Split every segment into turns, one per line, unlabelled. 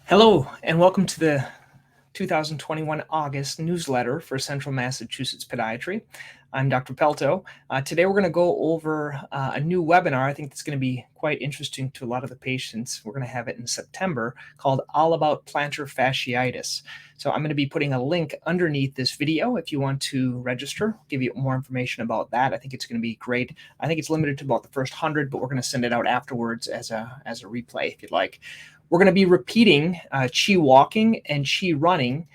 Hello, and welcome to the 2021 August newsletter for Central Massachusetts Podiatry. I'm Dr. Pelto. Today we're going to go over a new webinar. I think that's going to be quite interesting to a lot of the patients. We're going to have it in September called All About Plantar Fasciitis. So I'm going to be putting a link underneath this video if you want to register, give you more information about that. I think it's going to be great. I think it's limited to about the first 100, but we're going to send it out afterwards as a replay if you'd like. We're going to be repeating CHIWALKING and CHIRUNNING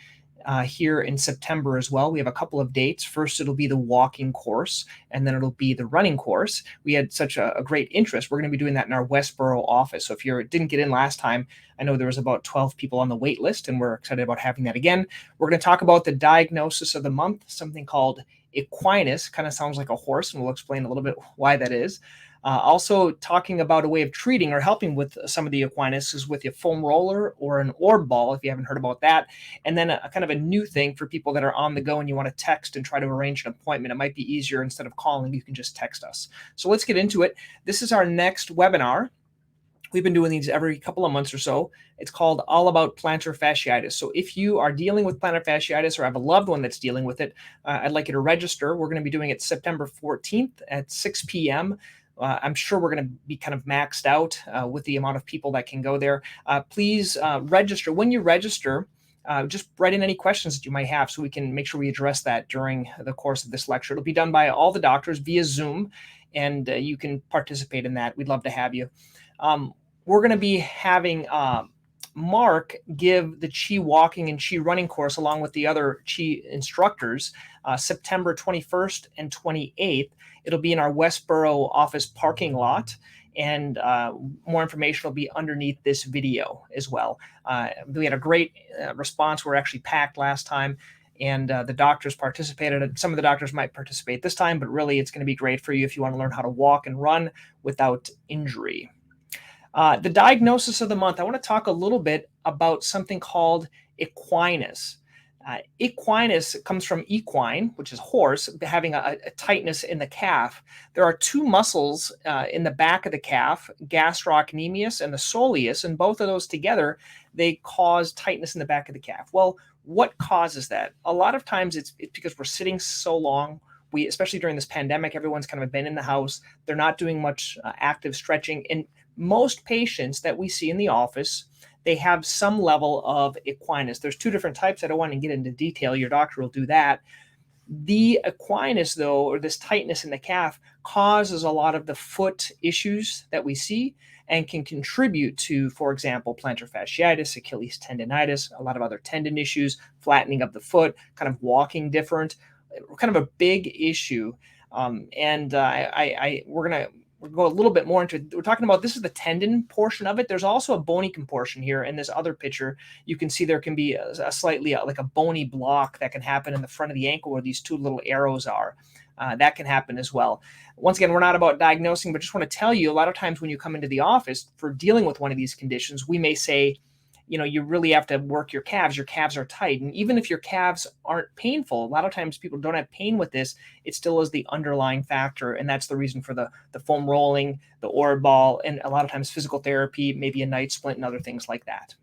here in September as well. We have a couple of dates. First, it'll be the walking course, and then it'll be the running course. We had such a great interest. We're going to be doing that in our Westboro office. So if you didn't get in last time, I know there was about 12 people on the wait list, and we're excited about having that again. We're going to talk about the diagnosis of the month, something called Equinus. Kind of sounds like a horse, and we'll explain a little bit why that is. Also talking about a way of treating or helping with some of the Equinus is with a foam roller or an orb ball, if you haven't heard about that. And then a kind of a new thing for people that are on the go and you want to text and try to arrange an appointment. It might be easier instead of calling, you can just text us. So let's get into it. This is our next webinar. We've been doing these every couple of months or so. It's called All About Plantar Fasciitis. So if you are dealing with plantar fasciitis or have a loved one that's dealing with it, I'd like you to register. We're going to be doing it September 14th at 6 p.m. I'm sure we're going to be kind of maxed out with the amount of people that can go there. Please register. When you register, just write in any questions that you might have so we can make sure we address that during the course of this lecture. It'll be done by all the doctors via Zoom, and you can participate in that. We'd love to have you. We're going to be having Mark give the CHIWALKING and CHIRUNNING course along with the other Chi instructors September 21st and 28th. It'll be in our Westboro office parking lot, and more information will be underneath this video as well. We had a great response. We were actually packed last time, and the doctors participated. Some of the doctors might participate this time, but really it's going to be great for you if you want to learn how to walk and run without injury. The diagnosis of the month, I want to talk a little bit about something called Equinus. Equinus comes from equine, which is horse, having a tightness in the calf. There are two muscles in the back of the calf, gastrocnemius and the soleus, and both of those together, they cause tightness in the back of the calf. Well, what causes that? A lot of times it's because we're sitting so long. Especially during this pandemic, everyone's kind of been in the house. They're not doing much active stretching. And most patients that we see in the office, they have some level of Equinus. There's two different types. I don't want to get into detail. Your doctor will do that. The Equinus, though, or this tightness in the calf, causes a lot of the foot issues that we see and can contribute to, for example, plantar fasciitis, Achilles tendinitis, a lot of other tendon issues, flattening of the foot, kind of walking different, kind of a big issue. We're going to go a little bit more into it. We're talking about, this is the tendon portion of it. There's also a bony portion here in this other picture. You can see there can be a slightly like a bony block that can happen in the front of the ankle where these two little arrows are. That can happen as well. Once again, we're not about diagnosing, but just want to tell you, a lot of times when you come into the office for dealing with one of these conditions, we may say, you know, you really have to work your calves. Your calves are tight. And even if your calves aren't painful, a lot of times people don't have pain with this. It still is the underlying factor. And that's the reason for the foam rolling, the orb ball, and a lot of times physical therapy, maybe a night splint and other things like that.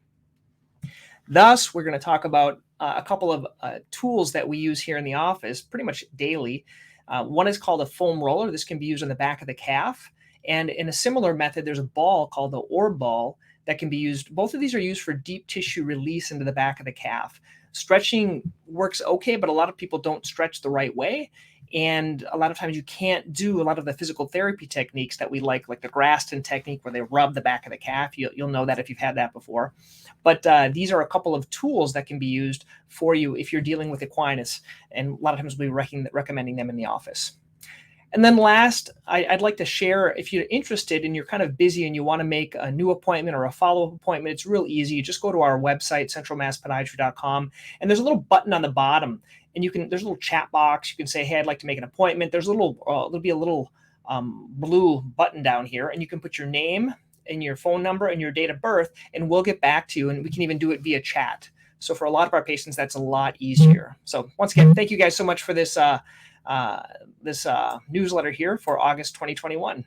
Thus, we're going to talk about a couple of tools that we use here in the office pretty much daily. One is called a foam roller. This can be used on the back of the calf. And in a similar method, there's a ball called the orb ball that can be used. Both of these are used for deep tissue release into the back of the calf. Stretching works okay, but a lot of people don't stretch the right way. And a lot of times you can't do a lot of the physical therapy techniques that we like the Graston technique where they rub the back of the calf. You'll know that if you've had that before. But these are a couple of tools that can be used for you if you're dealing with Equinus. And a lot of times we'll be recommending them in the office. And then last, I'd like to share, if you're interested and you're kind of busy and you want to make a new appointment or a follow-up appointment, it's real easy. You just go to our website, centralmasspodiatry.com, and there's a little button on the bottom, and there's a little chat box. You can say, hey, I'd like to make an appointment. There's there'll be a little blue button down here, and you can put your name and your phone number and your date of birth, and we'll get back to you, and we can even do it via chat. So for a lot of our patients, that's a lot easier. So once again, thank you guys so much for this newsletter here for August 2021.